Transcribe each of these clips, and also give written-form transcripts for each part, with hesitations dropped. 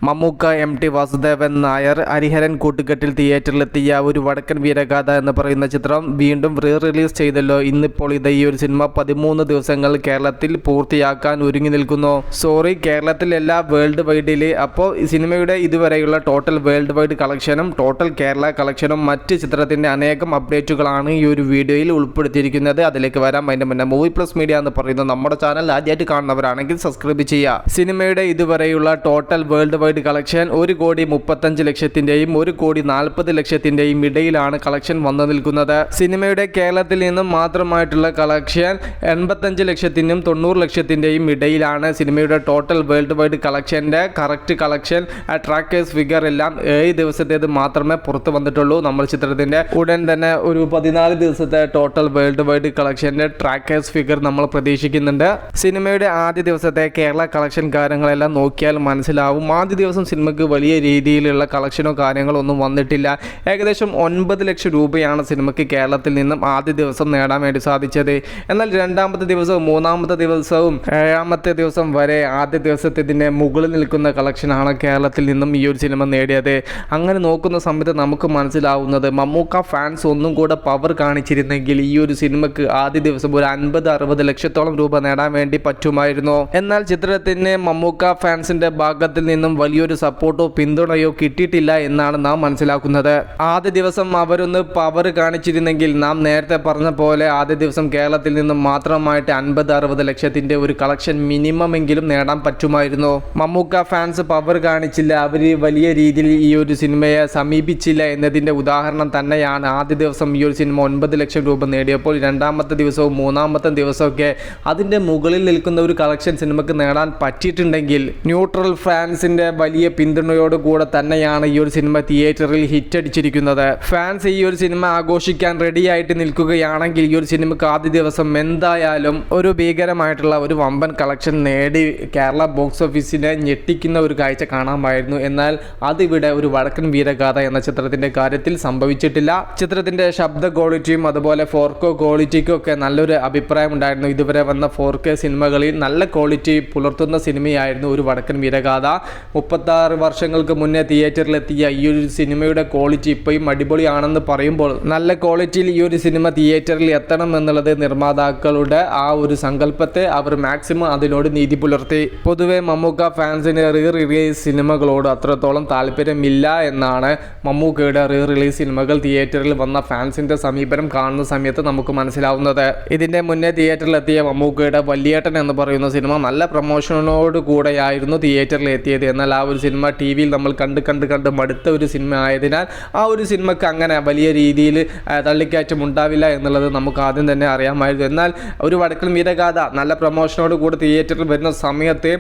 Mammukka, MT Vasudevan Nair, Hariharan കൂട്ടുകെട്ടിൽ തിയേറ്ററിലെത്തിയ ഒരു വടക്കൻ വീരഗാഥ എന്ന് പറയുന്ന ചിത്രം വീണ്ടും റിലീസ് ചെയ്തല്ലോ. ഇന്നിപ്പോൾ ഈ ഒരു സിനിമ 13 ദിവസങ്ങൾ കേരളത്തിൽ പൂർത്തിയാക്കാൻ ഒരുങ്ങി നിൽക്കുന്നു. കേരളത്തിലല്ല, വേൾഡ് വൈഡിൽ. അപ്പോൾ സിനിമയുടെ ഇതുവരെയുള്ള ടോട്ടൽ വേൾഡ് വൈഡ് കളക്ഷനും ടോട്ടൽ കേരള കളക്ഷനും മറ്റ് ചിത്രത്തിൻ്റെ അനേകം അപ്ഡേറ്റുകളാണ് ഈ ഒരു വീഡിയോയിൽ ഉൾപ്പെടുത്തിയിരിക്കുന്നത്. അതിലേക്ക് വരാം. അതിൻ്റെ മുന്നേ മൂവി പ്ലസ് മീഡിയ എന്ന് പറയുന്ന നമ്മുടെ ചാനൽ ആദ്യമായിട്ട് കാണുന്നവരാണെങ്കിൽ സബ്സ്ക്രൈബ് ചെയ്യുക. സിനിമയുടെ ഇതുവരെയുള്ള ടോട്ടൽ വേൾഡ് വൈഡ് കളക്ഷൻ 1,35,00,000-യും 1,40,00,000-യും ഇടയിലാണ് കളക്ഷൻ വന്നു നിൽക്കുന്നത്. സിനിമയുടെ കേരളത്തിൽ നിന്നും മാത്രമായിട്ടുള്ള കളക്ഷൻ 85 ലക്ഷത്തിനും 90 ലക്ഷത്തിൻ്റെയും ഇടയിലാണ്. സിനിമയുടെ ടോട്ടൽ വേൾഡ് വൈഡ് കളക്ഷൻ്റെ കറക്റ്റ് കളക്ഷൻ ട്രാക്കേഴ്സ് ഫിഗർ എല്ലാം 7 ദിവസത്തേത് മാത്രമേ പുറത്തു വന്നിട്ടുള്ളൂ. നമ്മൾ ചിത്രത്തിൻ്റെ ഉടൻ തന്നെ ഒരു 14 ദിവസത്തെ ടോട്ടൽ വേൾഡ് വൈഡ് കളക്ഷൻ്റെ ട്രാക്കേഴ്സ് ഫിഗർ നമ്മൾ പ്രതീക്ഷിക്കുന്നുണ്ട്. സിനിമയുടെ ആദ്യ ദിവസത്തെ കേരള കളക്ഷൻ കാര്യങ്ങളെല്ലാം നോക്കിയാൽ മനസ്സിലാവും. ആദ്യ ദിവസം സിനിമയ്ക്ക് വലിയ രീതിയിലുള്ള കളക്ഷനോ കാര്യങ്ങളോ ഒന്നും വന്നിട്ടില്ല. ഏകദേശം 9 ലക്ഷം രൂപയാണ് സിനിമയ്ക്ക് കേരളത്തിൽ നിന്നും ആദ്യ ദിവസം നേടാൻ വേണ്ടി സാധിച്ചത്. എന്നാൽ രണ്ടാമത്തെ ദിവസവും മൂന്നാമത്തെ ദിവസവും 7ാമത്തെ ദിവസം വരെ ആദ്യ ദിവസത്തിൻ്റെ മുകളിൽ നിൽക്കുന്ന കളക്ഷനാണ് കേരളത്തിൽ നിന്നും ഈ ഒരു സിനിമ നേടിയത്. അങ്ങനെ നോക്കുന്ന സമയത്ത് നമുക്ക് മനസ്സിലാവുന്നത് മമ്മൂക്ക ഫാൻസ് ഒന്നും കൂടെ പവർ കാണിച്ചിരുന്നെങ്കിൽ ഈ ഒരു സിനിമയ്ക്ക് ആദ്യ ദിവസം ഒരു 50-60 ലക്ഷത്തോളം രൂപ നേടാൻ വേണ്ടി പറ്റുമായിരുന്നു. എന്നാൽ ചിത്രത്തിന് മമ്മൂക്ക ഫാൻസിന്റെ ഭാഗത്തിൽ നിന്നും വലിയൊരു സപ്പോർട്ടോ പിന്തുണയോ കിട്ടിയിട്ടില്ല എന്നാണ് നാം മനസ്സിലാക്കുന്നത്. ആദ്യ ദിവസം അവരൊന്ന് പവർ കാണിച്ചിരുന്നെങ്കിൽ നാം നേരത്തെ പറഞ്ഞ പോലെ ആദ്യ ദിവസം കേരളത്തിൽ നിന്നും മാത്രമായിട്ട് 50-60 ലക്ഷത്തിന്റെ ഒരു കളക്ഷൻ മിനിമം എങ്കിലും നേടാൻ പറ്റുമായിരുന്നു. മമ്മൂക്ക ഫാൻസ് പവർ കാണിച്ചില്ല, അവർ വലിയ രീതിയിൽ ഈ ഒരു സിനിമയെ സമീപിച്ചില്ല എന്നതിന്റെ ഉദാഹരണം തന്നെയാണ് ആദ്യ ദിവസം ഈ ഒരു സിനിമ 9 ലക്ഷം രൂപ നേടിയപ്പോൾ രണ്ടാമത്തെ ദിവസവും മൂന്നാമത്തെ ദിവസമൊക്കെ അതിന്റെ മുകളിൽ നിൽക്കുന്ന ഒരു കളക്ഷൻ സിനിമക്ക് നേടാൻ പറ്റിയിട്ടുണ്ടെങ്കിൽ ന്യൂട്രൽ ഫാൻസിന്റെ വലിയ പിന്തുണയോട് കൂടെ തന്നെയാണ് ഈ ഒരു സിനിമ തിയേറ്ററിൽ ഹിറ്റ് അടിച്ചിരിക്കുന്നത്. ഫാൻസ് ഈ ഒരു സിനിമ ആഘോഷിക്കാൻ റെഡിയായിട്ട് നിൽക്കുകയാണെങ്കിൽ ഈ ഒരു സിനിമക്ക് ആദ്യ ദിവസം എന്തായാലും ഒരു ഭീകരമായിട്ടുള്ള ഒരു വമ്പൻ കളക്ഷൻ നേടി കേരള ബോക്സ് ഓഫീസിനെ ഞെട്ടിക്കുന്ന ഒരു കാഴ്ച കാണാമായിരുന്നു. എന്നാൽ അതിവിടെ ഒരു വടക്കൻ വീരഗാഥ എന്ന ചിത്രത്തിന്റെ കാര്യത്തിൽ സംഭവിച്ചിട്ടില്ല. ചിത്രത്തിന്റെ ശബ്ദ ക്വാളിറ്റിയും അതുപോലെ 4K ക്വാളിറ്റിക്കും ഒക്കെ നല്ലൊരു അഭിപ്രായം ഉണ്ടായിരുന്നു. ഇതുവരെ വന്ന 4K സിനിമകളിൽ നല്ല ക്വാളിറ്റി പുലർത്തുന്ന സിനിമയായിരുന്നു ഒരു വടക്കൻ വീരഗാഥ. 36 വർഷങ്ങൾക്ക് മുന്നേ തിയേറ്ററിലെത്തിയ ഈ ഒരു സിനിമയുടെ ക്വാളിറ്റി ഇപ്പോഴും അടിപൊളിയാണെന്ന് പറയുമ്പോൾ നല്ല ക്വാളിറ്റിയിൽ ഈ ഒരു സിനിമ തിയേറ്ററിൽ എത്തണം എന്നുള്ളത് നിർമ്മാതാക്കളുടെ ആ ഒരു സങ്കല്പത്തെ അവർ മാക്സിമം അതിനോട് നീതി പുലർത്തി. പൊതുവെ മമ്മൂക്ക ഫാൻസിന് റിലീസ് സിനിമകളോട് അത്രത്തോളം താല്പര്യമില്ല എന്നാണ് മമ്മൂക്കയുടെ റിലീസ് സിനിമകൾ തിയേറ്ററിൽ വന്ന ഫാൻസിന്റെ സമീപനം കാണുന്ന സമയത്ത് നമുക്ക് മനസ്സിലാവുന്നത്. ഇതിന്റെ മുന്നേ തിയേറ്ററിലെത്തിയ മമ്മൂക്കയുടെ വല്യേട്ടൻ എന്ന് പറയുന്ന സിനിമ നല്ല പ്രൊമോഷനോട് കൂടെയായിരുന്നു തിയേറ്ററിൽ എത്തിയത്. എന്നാൽ ആ ഒരു സിനിമ TV-യിൽ നമ്മൾ കണ്ട് മടുത്ത ഒരു സിനിമ ആയതിനാൽ ആ ഒരു സിനിമയ്ക്ക് അങ്ങനെ വലിയ രീതിയിൽ തള്ളിക്കയറ്റം ഉണ്ടാവില്ല എന്നുള്ളത് നമുക്ക് ആദ്യം തന്നെ അറിയാമായിരുന്നു. എന്നാൽ ഒരു വടക്കൻ വീരഗാഥ നല്ല പ്രൊമോഷനോട് കൂടെ തിയേറ്ററിൽ വരുന്ന സമയത്ത്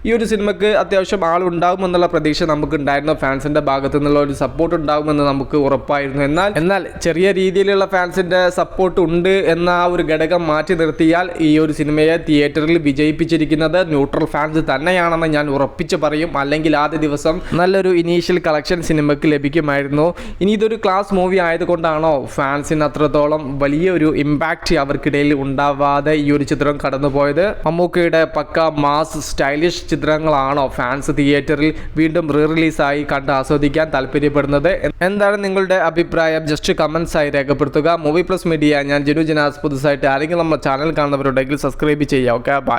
ഈ ഒരു സിനിമയ്ക്ക് അത്യാവശ്യം ആളുണ്ടാകുമെന്നുള്ള പ്രതീക്ഷ നമുക്കുണ്ടായിരുന്നു. ഫാൻസിന്റെ ഭാഗത്തു നിന്നുള്ള ഒരു സപ്പോർട്ട് ഉണ്ടാകുമെന്ന് നമുക്ക് ഉറപ്പായിരുന്നു. എന്നാൽ ചെറിയ രീതിയിലുള്ള ഫാൻസിന്റെ സപ്പോർട്ട് ഉണ്ട് എന്ന ആ ഒരു ഘടകം മാറ്റി നിർത്തിയാൽ ഈ ഒരു സിനിമയെ തിയേറ്ററിൽ വിജയിപ്പിച്ചിരിക്കുന്നത് ന്യൂട്രൽ ഫാൻസ് തന്നെയാണെന്ന് ഞാൻ ഉറപ്പിച്ച് പറയും. അല്ലെങ്കിൽ ആദ്യ ദിവസം നല്ലൊരു ഇനീഷ്യൽ കളക്ഷൻ സിനിമയ്ക്ക് ലഭിക്കുമായിരുന്നു. ഇനി ഇതൊരു ക്ലാസ് മൂവി ആയതുകൊണ്ടാണോ ഫാൻസിന് അത്രത്തോളം വലിയൊരു ഇമ്പാക്റ്റ് അവർക്കിടയിൽ ഉണ്ടാവാതെ ഈ ഒരു ചിത്രം കടന്നുപോയത്? മമ്മൂക്കയുടെ പക്ക മാസ് സ്റ്റൈലിഷ് ചിത്രങ്ങളാണോ ഫാൻസ് തിയേറ്ററിൽ വീണ്ടും റിലീസായി കണ്ട് ആസ്വദിക്കാൻ താല്പര്യപ്പെടുന്നത്? എന്താണ് നിങ്ങളുടെ അഭിപ്രായം? ജസ്റ്റ് കമന്റ്സ് ആയി രേഖപ്പെടുത്തുക. മൂവി പ്ലസ് മീഡിയ, ഞാൻ ജിനു ജനാസ്. പുതുസായിട്ട് ആരെങ്കിലും നമ്മുടെ ചാനൽ കാണുന്നവരുണ്ടെങ്കിൽ സബ്സ്ക്രൈബ് ചെയ്യുക. Okay, by.